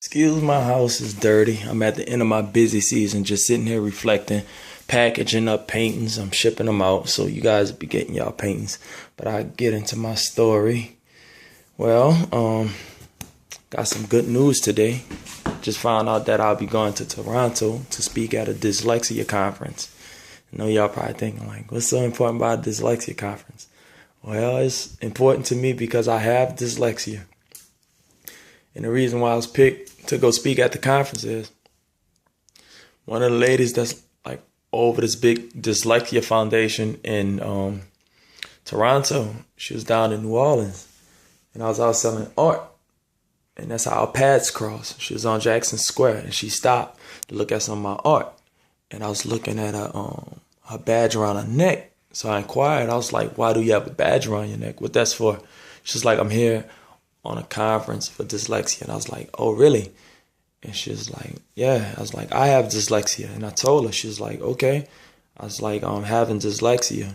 Excuse my house is dirty. I'm at the end of my busy season, just sitting here reflecting, packaging up paintings. I'm shipping them out, so you guys will be getting y'all paintings. But I get into my story. Well, got some good news today. Just found out that I'll be going to Toronto to speak at a dyslexia conference. I know y'all probably thinking like, what's so important about a dyslexia conference? Well, it's important to me because I have dyslexia. And the reason why I was picked to go speak at the conference is one of the ladies that's like over this big dyslexia foundation in Toronto. She was down in New Orleans, and I was out selling art, and that's how our paths crossed. She was on Jackson Square, and she stopped to look at some of my art, and I was looking at her badge around her neck. So I inquired. I was like, "Why do you have a badge around your neck? What that's for?" She's like, "I'm here on a conference for dyslexia." And I was like, "Oh, really?" And she was like, "Yeah." I was like, "I have dyslexia." And I told her. She was like, "Okay." I was like, having dyslexia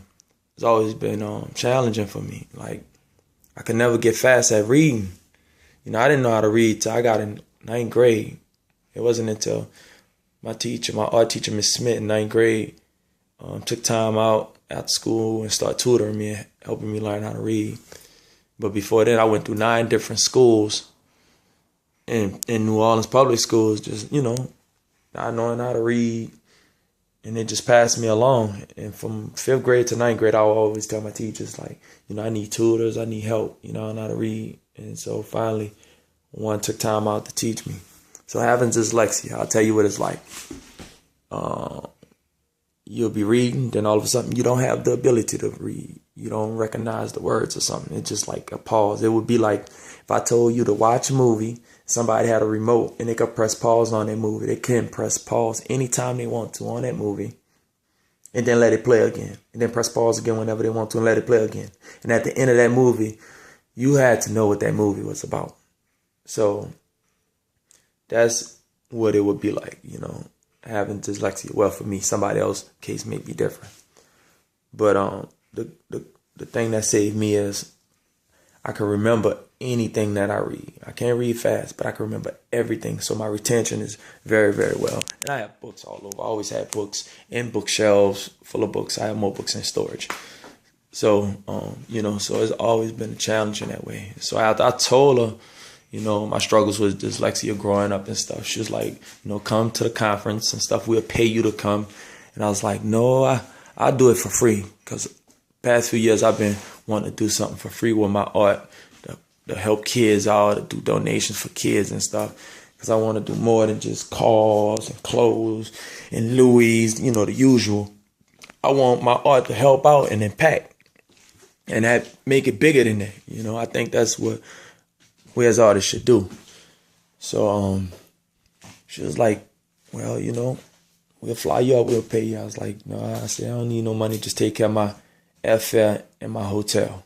has always been challenging for me. Like, I could never get fast at reading. You know, I didn't know how to read till I got in ninth grade. It wasn't until my art teacher, Miss Smith, in ninth grade, took time out after school and started tutoring me, helping me learn how to read. But before then, I went through 9 different schools in New Orleans public schools, just, you know, not knowing how to read. And it just passed me along. And from 5th grade to 9th grade, I would always tell my teachers, like, you know, I need tutors, I need help, you know, I know how to read. And so finally, one took time out to teach me. So having dyslexia, I'll tell you what it's like. You'll be reading, then all of a sudden you don't have the ability to read. You don't recognize the words or something. It's just like a pause. It would be like if I told you to watch a movie, somebody had a remote and they could press pause on that movie. They can press pause anytime they want to on that movie and then let it play again. And then press pause again whenever they want to and let it play again. And at the end of that movie, you had to know what that movie was about. So that's what it would be like, you know, having dyslexia. Well, for me, somebody else's case may be different. But the thing that saved me is I can remember anything that I read. I can't read fast, but I can remember everything. So my retention is very, very well. And I have books all over. I always had books in bookshelves full of books. I have more books in storage. So, you know, so it's always been a challenge in that way. So I told her, you know, my struggles with dyslexia growing up and stuff. She was like, you know, come to the conference and stuff. We'll pay you to come. And I was like, no, I'll do it for free. Because past few years I've been wanting to do something for free with my art to help kids out, to do donations for kids and stuff. Because I want to do more than just cars and clothes and Louis, you know, the usual. I want my art to help out and impact and make it bigger than that. You know, I think that's what we as artists should do. So she was like, well, you know, we'll fly you up, we'll pay you. I was like, no, I said, I don't need no money. Just take care of my airfare and my hotel.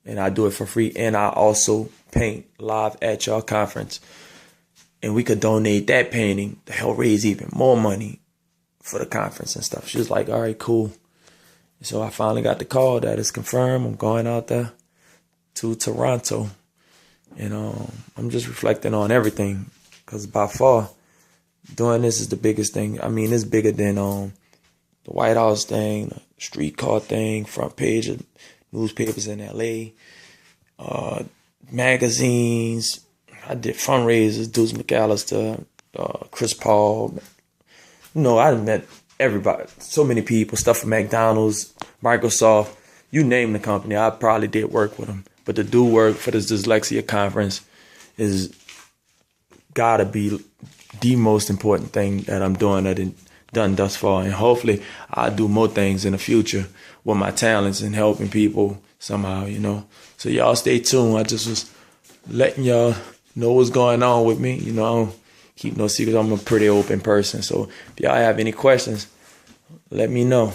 And I do it for free. And I also paint live at your conference. And we could donate that painting to help raise even more money for the conference and stuff. She was like, all right, cool. And so I finally got the call that it's confirmed. I'm going out there to Toronto. And I'm just reflecting on everything. Because by far, doing this is the biggest thing. I mean, it's bigger than the White House thing, the streetcar thing, front page of newspapers in L.A., magazines. I did fundraisers, Deuce McAllister, Chris Paul. You know, I met everybody, so many people, stuff from McDonald's, Microsoft, you name the company. I probably did work with them. But to do work for this dyslexia conference is gotta be the most important thing that I'm doing that I've done thus far. And hopefully I'll do more things in the future with my talents and helping people somehow, you know. So y'all stay tuned. I just was letting y'all know what's going on with me. You know, I don't keep no secrets. I'm a pretty open person. So if y'all have any questions, let me know.